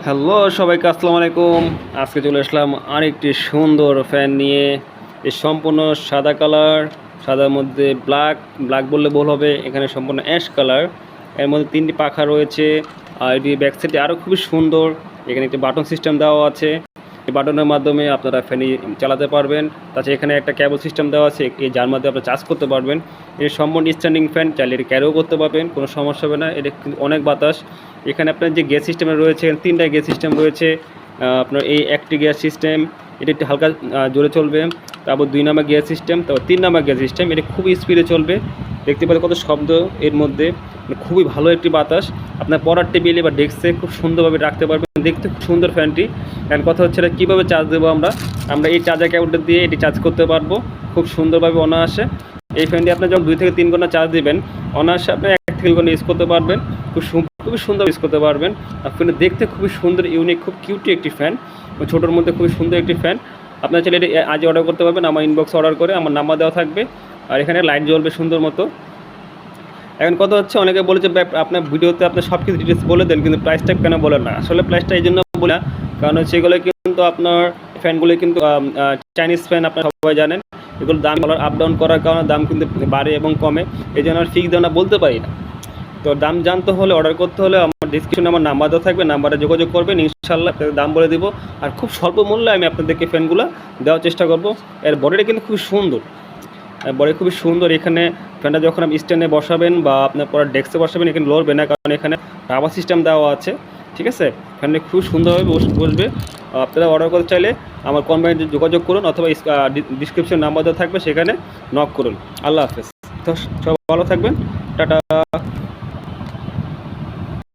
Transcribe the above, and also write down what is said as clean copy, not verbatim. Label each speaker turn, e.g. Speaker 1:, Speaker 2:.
Speaker 1: Hello সবাইকে আসসালামু আলাইকুম। আজকে চলে আসলাম আরেকটি সুন্দর ফ্যান নিয়ে। এই সম্পূর্ণ সাদা কালার, সাদার মধ্যে ব্ল্যাক ব্ল্যাক বললে ভুল হবে, এখানে সম্পূর্ণ অ্যাশ কালার। এর মধ্যে 3টি পাখা রয়েছে। আর এটি ব্যাক সাইডে আরও খুবই সুন্দর। এখানে একটি বাটন সিস্টেম দেওয়া আছে, এই বাটনের মাধ্যমে আপনারা ফ্যানই চালাতে পারবেন। তাছাড়া এখানে একটা কেবল সিস্টেম দেওয়া আছে, এই যার মাধ্যমে আপনারা চার্জ করতে পারবেন। এটি সম্পূর্ণ স্ট্যান্ডিং ফ্যান, চাইলে এটি ক্যারিও করতে পারবেন, কোনো সমস্যা হবে না। এটা কিন্তু অনেক বাতাস। এখানে আপনার যে গ্যাস সিস্টেম রয়েছে, 3টা গ্যাস সিস্টেম রয়েছে। আপনার এই একটি গ্যাস সিস্টেম, এটা একটু হালকা জোরে চলবে। তারপর 2 নম্বর গ্যাস সিস্টেম, তারপর 3 নম্বর গ্যাস সিস্টেম, এটা খুবই স্পিডে চলবে। দেখতে পাচ্ছেন কত শব্দ এর মধ্যে, খুবই ভালো একটি বাতাস। আপনার পড়ার টেবিলে বা ডেস্কে খুব সুন্দরভাবে রাখতে পারবেন। দেখতে খুব সুন্দর ফ্যানটি। কারণ কথা হচ্ছে এটা কীভাবে চার্জ দেবো আমরা এই চার্জার কেবলটা দিয়ে এটি চার্জ করতে পারবো খুব সুন্দরভাবে অনায়াসে। এই ফ্যানটি আপনি যখন 2 থেকে 3 ঘন্টা চার্জ দেবেন, অনায়াসে আপনি 1 থেকে 2 ঘন্টা ইউজ করতে পারবেন। খুবই সুন্দর ইউজ করতে পারবেন। আর ফ্যানটি দেখতে খুবই সুন্দর, ইউনিক, খুব কিউটি একটি ফ্যান, ছোটোর মধ্যে খুবই সুন্দর একটি ফ্যান। আপনার চাইলে এটি আজ অর্ডার করতে পারবেন, আমার ইনবক্সে অর্ডার করে, আমার নাম্বার দেওয়া থাকবে। আর এখানে লাইট জ্বলবে সুন্দর মতো। এখন কথা হচ্ছে, অনেকে বলেছে আপনার ভিডিওতে আপনি সব কিছু ডিটেলস বলে দেন, কিন্তু প্রাইসটা কেন বলেন না? আসলে প্রাইসটা এই জন্য বলে না, কারণ হচ্ছে এগুলো কিন্তু আপনার ফ্যানগুলো কিন্তু চাইনিজ ফ্যান, আপনারা সবাই জানেন। এগুলো দাম আপ ডাউন করার কারণে দাম কিন্তু বাড়ে এবং কমে, এই জন্য আর ফিক্স দাম বলতে পারি না। তো দাম জানতে হলে, অর্ডার করতে হলে আমার ডিসক্রিপশনে আমার নাম্বার দেওয়া থাকবে, নাম্বারে যোগাযোগ করবেন, ইনশাআল্লাহ দাম বলে দিব। আর খুব স্বল্প মূল্যে আমি আপনাদেরকে ফ্যানগুলো দেওয়ার চেষ্টা করব। এর বডিটা কিন্তু খুবই সুন্দর, বডি খুবই সুন্দর। এখানে ফ্যানটা যখন আপনি স্ট্যান্ডে বসাবেন বা আপনার পরে ডেস্কে বসাবেন, এখানে লড়বে না, কারণ এখানে রাবার সিস্টেম দেওয়া আছে। ঠিক আছে, ফ্যানটা খুব সুন্দরভাবে বসবে। আপনারা অর্ডার করতে চাইলে আমার কোম্পানিতে যোগাযোগ করুন, অথবা ডিসক্রিপশন নাম্বার দেওয়া থাকবে, সেখানে নক করুন। আল্লাহ হাফেজ। তো সব ভালো থাকবেন, টাটা।